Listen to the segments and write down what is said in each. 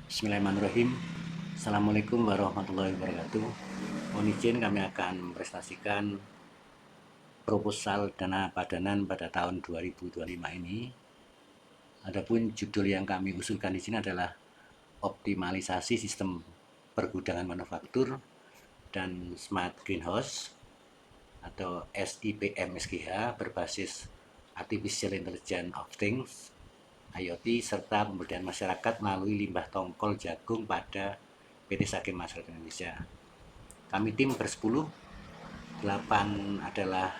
Bismillahirrahmanirrahim. Assalamualaikum warahmatullahi wabarakatuh. Mohon izin kami akan mempresentasikan proposal dana padanan pada tahun 2025 ini. Adapun judul yang kami usulkan di sini adalah optimalisasi sistem pergudangan manufaktur dan smart greenhouse atau SIPM SGH berbasis Artificial Intelligence of Things IoT serta pemberdayaan masyarakat melalui limbah tongkol jagung pada PT Sakim Masyarakat Indonesia. Kami tim bersepuluh, 8 adalah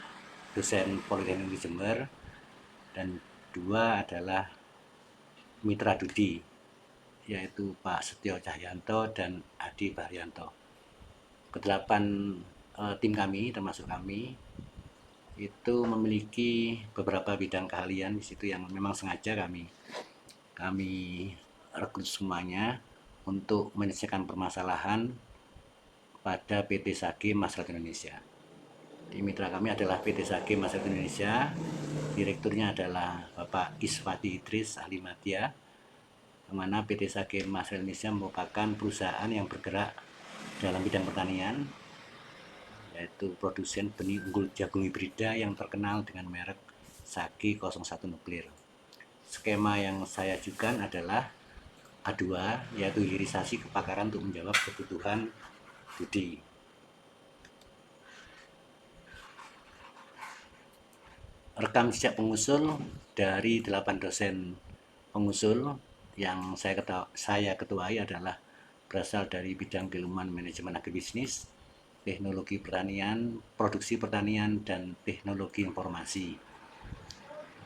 dosen Politeknik di Jember dan 2 adalah mitra Dudi, yaitu Pak Setio Cahyanto dan Adi Baryanto. Kedelapan tim kami, termasuk kami, itu memiliki beberapa bidang keahlian di situ yang memang sengaja kami rekrut semuanya untuk menyelesaikan permasalahan pada PT Sakim Masyarakat Indonesia. Di mitra kami adalah PT Sakim Masyarakat Indonesia, direkturnya adalah Bapak Iswati Idris Ahli Madya, di mana PT Sakim Masyarakat Indonesia merupakan perusahaan yang bergerak dalam bidang pertanian, yaitu produsen benih unggul jagung hibrida yang terkenal dengan merek Saki 01 Nuklir. Skema yang saya ajukan adalah A2, yaitu hilirisasi kebakaran untuk menjawab kebutuhan Budi. Rekam jejak pengusul dari 8 dosen pengusul yang saya ketuai adalah berasal dari bidang keilmuan manajemen agribisnis, teknologi pertanian, produksi pertanian, dan teknologi informasi.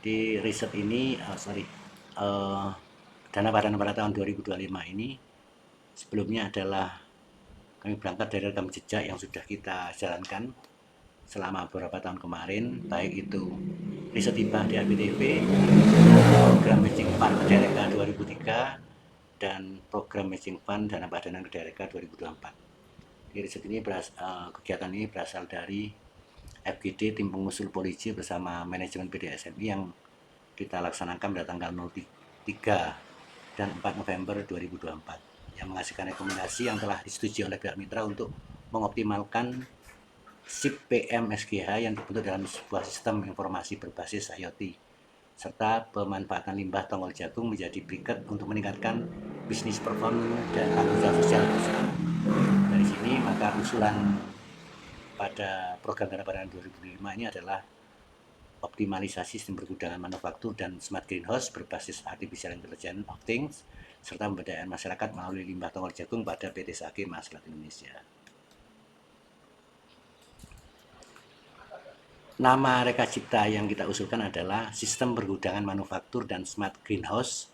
Di riset ini, dana padanan pada tahun 2025 ini sebelumnya adalah kami berangkat dari rekam jejak yang sudah kita jalankan selama beberapa tahun kemarin, baik itu riset hibah di ABTP, program matching fund Kedereka 2003, dan program matching fund dana padanan Kedereka 2024. Di riset ini kegiatan ini berasal dari FGD tim pengusul polisi bersama manajemen PT SMI yang kita laksanakan pada tanggal 03 dan 4 November 2024 yang menghasilkan rekomendasi yang telah disetujui oleh pihak mitra untuk mengoptimalkan SIP PM SGH yang dibentuk dalam sebuah sistem informasi berbasis IoT serta pemanfaatan limbah tongkol jagung menjadi briket untuk meningkatkan bisnis performance dan tanggung jawab sosial perusahaan. Dari sini maka usulan pada program dana padanan 2005 ini adalah optimalisasi sistem pergudangan manufaktur dan smart greenhouse berbasis Artificial Intelligence of Things serta pemberdayaan masyarakat melalui limbah tongkol jagung pada PT Sakim Masyarakat Indonesia. Nama reka cipta yang kita usulkan adalah Sistem Pergudangan Manufaktur dan Smart Greenhouse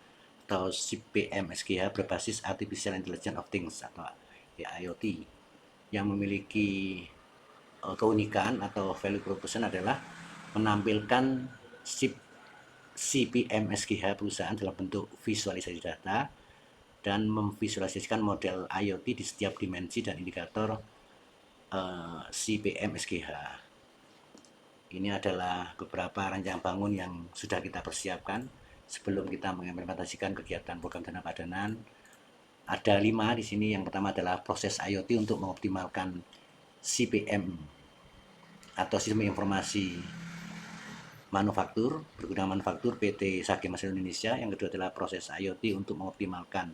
atau SIPM SGH berbasis Artificial Intelligence of Things atau IoT yang memiliki keunikan atau value proposition adalah menampilkan CPM SGH perusahaan dalam bentuk visualisasi data dan memvisualisasikan model IoT di setiap dimensi dan indikator CPM SGH. Ini adalah beberapa rancangan bangun yang sudah kita persiapkan sebelum kita mengimplementasikan kegiatan program dana padanan. Ada 5 di sini. Yang pertama adalah proses IoT untuk mengoptimalkan CPM atau sistem informasi manufaktur, pergudangan manufaktur PT Sakim Masyarakat Indonesia. Yang kedua adalah proses IoT untuk mengoptimalkan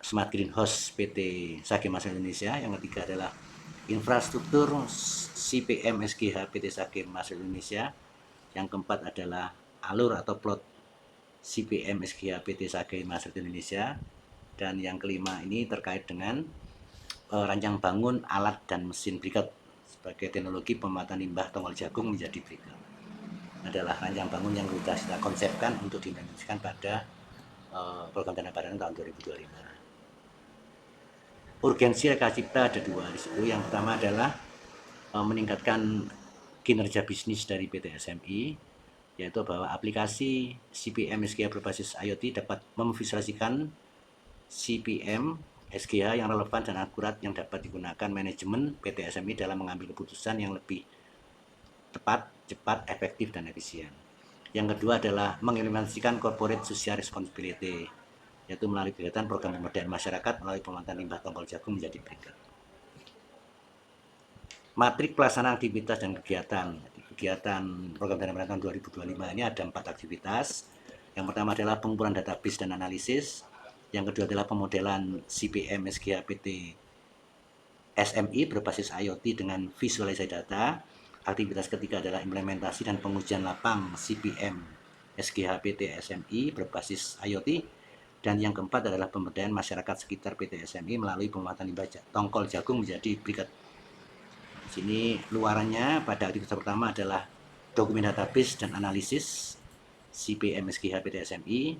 Smart Greenhouse PT Sakim Masyarakat Indonesia. Yang ketiga adalah infrastruktur CPM SGH PT Sakim Masyarakat Indonesia. Yang keempat adalah alur atau plot CPM SGH PT Sakim Masyarakat Indonesia. Dan yang kelima ini terkait dengan rancang bangun alat dan mesin briket sebagai teknologi pemanfaatan limbah tongkol jagung menjadi briket. Adalah rancang bangun yang kita konsepkan untuk diimplementasikan pada program dana padanan tahun 2025. Urgensi reka cipta ada 2 di situ. Yang pertama adalah meningkatkan kinerja bisnis dari PT SMI, yaitu bahwa aplikasi CPM SGH berbasis IoT dapat memvisualisasikan CPM SGH yang relevan dan akurat yang dapat digunakan manajemen PT SMI dalam mengambil keputusan yang lebih tepat, cepat, efektif, dan efisien. Yang kedua adalah mengimplementasikan corporate social responsibility, yaitu melalui kegiatan program pemberdayaan masyarakat melalui pemanfaatan limbah tongkol jagung menjadi berikut. Matrik pelaksanaan aktivitas dan kegiatan program dana pada tahun 2025 ini ada 4 aktivitas. Yang pertama adalah pengumpulan database dan analisis, yang kedua adalah pemodelan CPM SGH PT SMI berbasis IoT dengan visualisasi data. Aktivitas ketiga adalah implementasi dan pengujian lapang CPM SGH PT SMI berbasis IoT. Dan yang keempat adalah pemberdayaan masyarakat sekitar PT SMI melalui pemanfaatan limbah tongkol jagung menjadi berikut. Sini luarannya pada aktivitas pertama adalah dokumen database dan analisis CPM SGH PT SMI.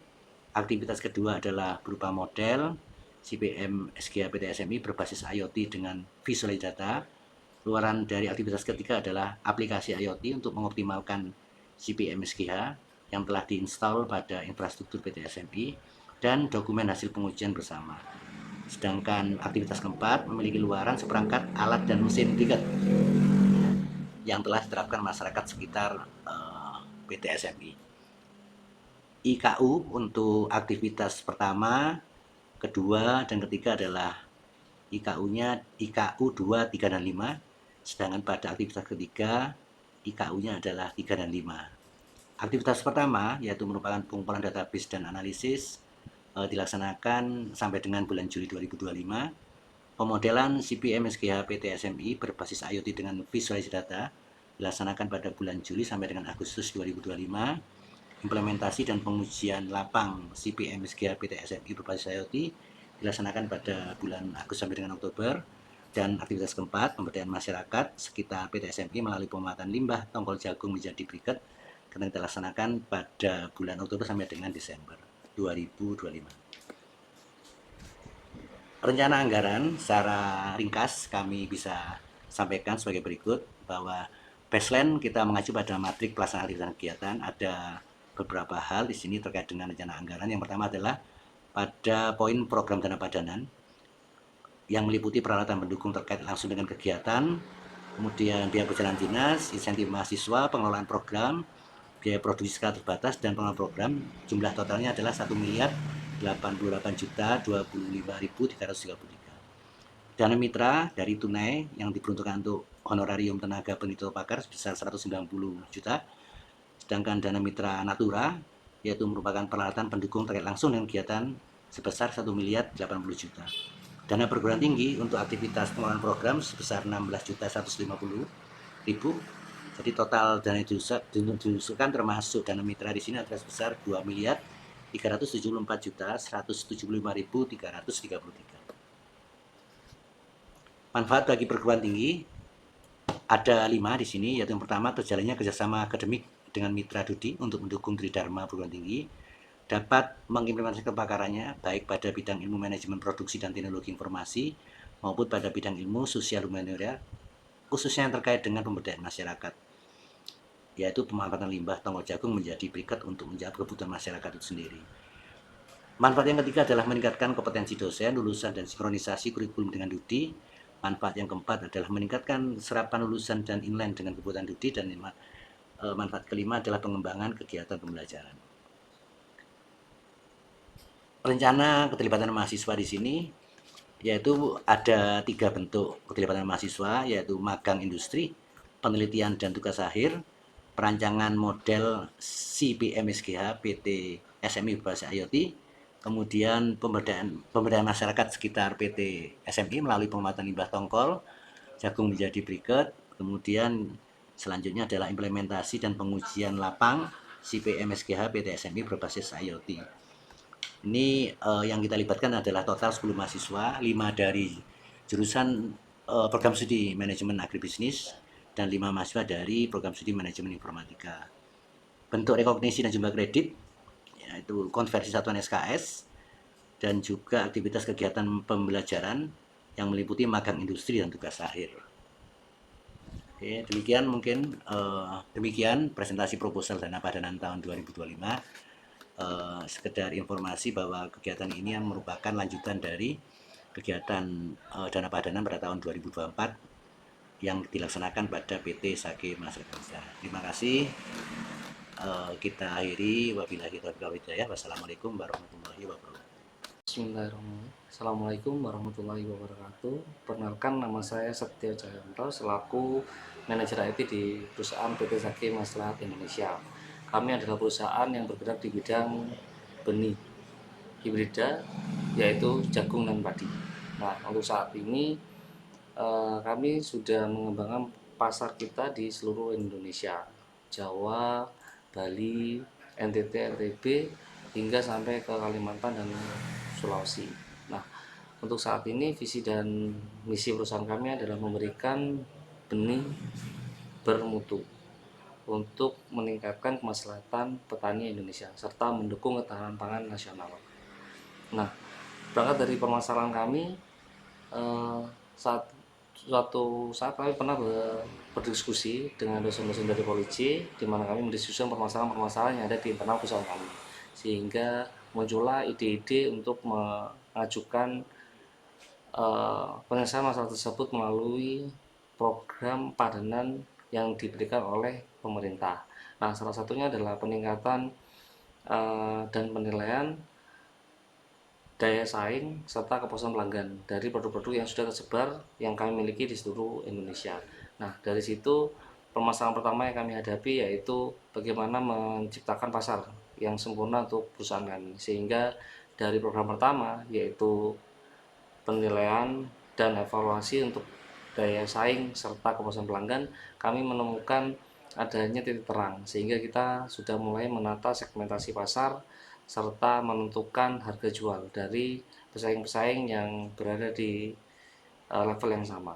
Aktivitas kedua adalah berupa model CPM SGH PT SMI berbasis IoT dengan visualisasi data. Luaran dari aktivitas ketiga adalah aplikasi IoT untuk mengoptimalkan CPM SGH yang telah diinstal pada infrastruktur PT SMI dan dokumen hasil pengujian bersama. Sedangkan aktivitas keempat memiliki luaran seperangkat alat dan mesin berikut yang telah diterapkan masyarakat sekitar PT SMI. IKU untuk aktivitas pertama, kedua, dan ketiga adalah IKU-nya IKU 2, 3, dan 5. Sedangkan pada aktivitas ketiga, IKU-nya adalah 3 dan 5. Aktivitas pertama, yaitu merupakan pengumpulan database dan analisis, dilaksanakan sampai dengan bulan Juli 2025. Pemodelan CPM SGH PT SMI berbasis IoT dengan visualisasi data dilaksanakan pada bulan Juli sampai dengan Agustus 2025. Implementasi dan pengujian lapang CPM SGH PT SMI berbasis IoT dilaksanakan pada bulan Agustus sampai dengan Oktober. Dan aktivitas keempat, pemberdayaan masyarakat sekitar PT SMI melalui pemanfaatan limbah tongkol jagung menjadi berikut, karena kita laksanakan pada bulan Oktober sampai dengan Desember 2025. Rencana anggaran secara ringkas kami bisa sampaikan sebagai berikut, bahwa baseline kita mengacu pada matrik pelaksanaan aktivitas kegiatan. Ada beberapa hal di sini terkait dengan rencana anggaran. Yang pertama adalah pada poin program dana padanan yang meliputi peralatan pendukung terkait langsung dengan kegiatan, kemudian biaya berjalan dinas, insentif mahasiswa, pengelolaan program, biaya produksi skala terbatas, dan pengelolaan program. Jumlah totalnya adalah 1.088.025.333. Dana mitra dari tunai yang diperuntukkan untuk honorarium tenaga peneliti pakar sebesar 190 juta. Sedangkan dana mitra natura yaitu merupakan peralatan pendukung terkait langsung dengan kegiatan sebesar 1.080 juta. Dana perguruan tinggi untuk aktivitas pengelolaan program sebesar 16.150.000. Jadi total dana yang diusulkan termasuk dana mitra di sini adalah sebesar 2.374.175.333. Manfaat bagi perguruan tinggi ada 5 di sini, yaitu yang pertama, terjalannya kerjasama akademik dengan mitra Dudi untuk mendukung Tridharma perguruan tinggi, dapat mengimplementasikan kepakarannya baik pada bidang ilmu manajemen produksi dan teknologi informasi maupun pada bidang ilmu sosial humaniora, khususnya yang terkait dengan pemberdayaan masyarakat, yaitu pemanfaatan limbah tongkol jagung menjadi berikut untuk menjawab kebutuhan masyarakat itu sendiri. Manfaat yang ketiga adalah meningkatkan kompetensi dosen, lulusan, dan sinkronisasi kurikulum dengan Dudi. Manfaat yang keempat adalah meningkatkan serapan lulusan dan inline dengan kebutuhan Dudi. Dan manfaat kelima adalah pengembangan kegiatan pembelajaran. Rencana keterlibatan mahasiswa di sini yaitu ada 3 bentuk keterlibatan mahasiswa, yaitu magang industri, penelitian dan tugas akhir, perancangan model CPM SGH PT SMI berbasis IoT, kemudian pemberdayaan masyarakat sekitar PT SMI melalui pemanfaatan limbah tongkol jagung menjadi berikut. Kemudian selanjutnya adalah implementasi dan pengujian lapang CPM SGH PT SMI berbasis IoT. Ini yang kita libatkan adalah total 10 mahasiswa, 5 dari jurusan program studi manajemen agribisnis dan 5 mahasiswa dari program studi manajemen informatika. Bentuk rekognisi dan jumlah kredit yaitu konversi satuan SKS dan juga aktivitas kegiatan pembelajaran yang meliputi magang industri dan tugas akhir. Oke, demikian mungkin demikian presentasi proposal dana padanan tahun 2025. Sekedar informasi bahwa kegiatan ini yang merupakan lanjutan dari kegiatan dana padanan pada tahun 2024 yang dilaksanakan pada PT Sage Masyarakat Indonesia. Terima kasih. Kita akhiri, wabillahi taufiq wal hidayah. Wassalamualaikum warahmatullahi wabarakatuh. Bismillahirrahmanirrahim. Assalamualaikum warahmatullahi wabarakatuh. Perkenalkan, nama saya Setio Jayanto selaku manajer IT di perusahaan PT Saki Maslahat Indonesia. Kami adalah perusahaan yang bergerak di bidang benih hibrida, yaitu jagung dan padi. Nah, untuk saat ini kami sudah mengembangkan pasar kita di seluruh Indonesia, Jawa, Bali, NTT, NTB, hingga sampai ke Kalimantan dan Sulawesi. Nah, untuk saat ini visi dan misi perusahaan kami adalah memberikan benih bermutu untuk meningkatkan kemaslahatan petani Indonesia serta mendukung ketahanan pangan nasional. Nah, berangkat dari permasalahan kami, eh, saat suatu saat kami pernah berdiskusi dengan dosen-dosen dari Polisi, di mana kami mendiskusikan permasalahan-permasalahan yang ada di internal perusahaan kami, sehingga muncullah ide-ide untuk mengajukan penyelesaian masalah tersebut melalui program padanan yang diberikan oleh pemerintah. Nah, salah satunya adalah peningkatan dan penilaian daya saing serta kepuasan pelanggan dari produk-produk yang sudah tersebar yang kami miliki di seluruh Indonesia. Nah, dari situ permasalahan pertama yang kami hadapi yaitu bagaimana menciptakan pasar yang sempurna untuk perusahaan kami. Sehingga dari program pertama yaitu penilaian dan evaluasi untuk daya saing serta kepuasan pelanggan, kami menemukan adanya titik terang sehingga kita sudah mulai menata segmentasi pasar serta menentukan harga jual dari pesaing-pesaing yang berada di level yang sama.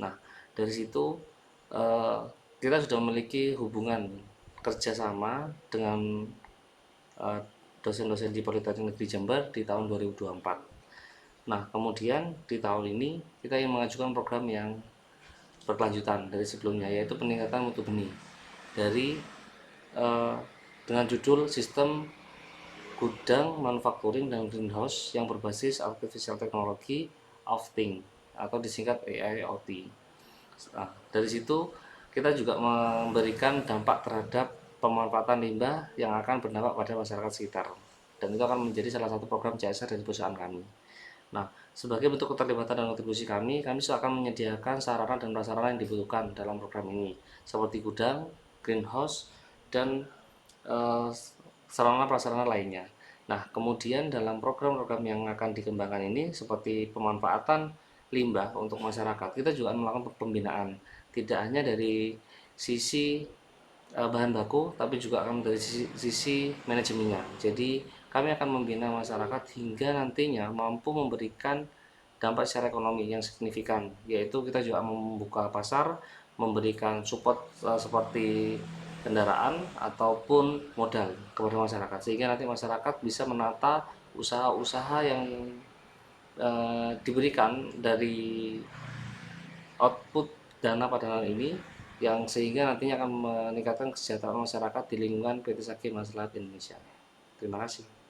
Nah, dari situ eh, kita sudah memiliki hubungan kerjasama dengan eh, dosen-dosen di Politeknik Negeri Jember di tahun 2024. Nah, kemudian di tahun ini kita ingin mengajukan program yang berkelanjutan dari sebelumnya, yaitu peningkatan mutu benih dari eh, dengan judul sistem gudang manufacturing dan greenhouse yang berbasis artificial technology of thing atau disingkat AIoT. Nah, dari situ kita juga memberikan dampak terhadap pemanfaatan limbah yang akan berdampak pada masyarakat sekitar, dan itu akan menjadi salah satu program CSR dari perusahaan kami. Nah, sebagai bentuk keterlibatan dan kontribusi kami juga akan menyediakan sarana dan prasarana yang dibutuhkan dalam program ini, seperti gudang, greenhouse, dan eh, sarana prasarana lainnya. Nah, kemudian dalam program-program yang akan dikembangkan ini, seperti pemanfaatan limbah untuk masyarakat, kita juga melakukan pembinaan, tidak hanya dari sisi bahan baku, tapi juga akan dari sisi manajemennya. Jadi kami akan membina masyarakat hingga nantinya mampu memberikan dampak secara ekonomi yang signifikan, yaitu kita juga membuka pasar, memberikan support seperti kendaraan ataupun modal kepada masyarakat, sehingga nanti masyarakat bisa menata usaha-usaha yang diberikan dari output dana padanan ini, yang sehingga nantinya akan meningkatkan kesejahteraan masyarakat di lingkungan PT Saki Maslahat Indonesia. Terima kasih.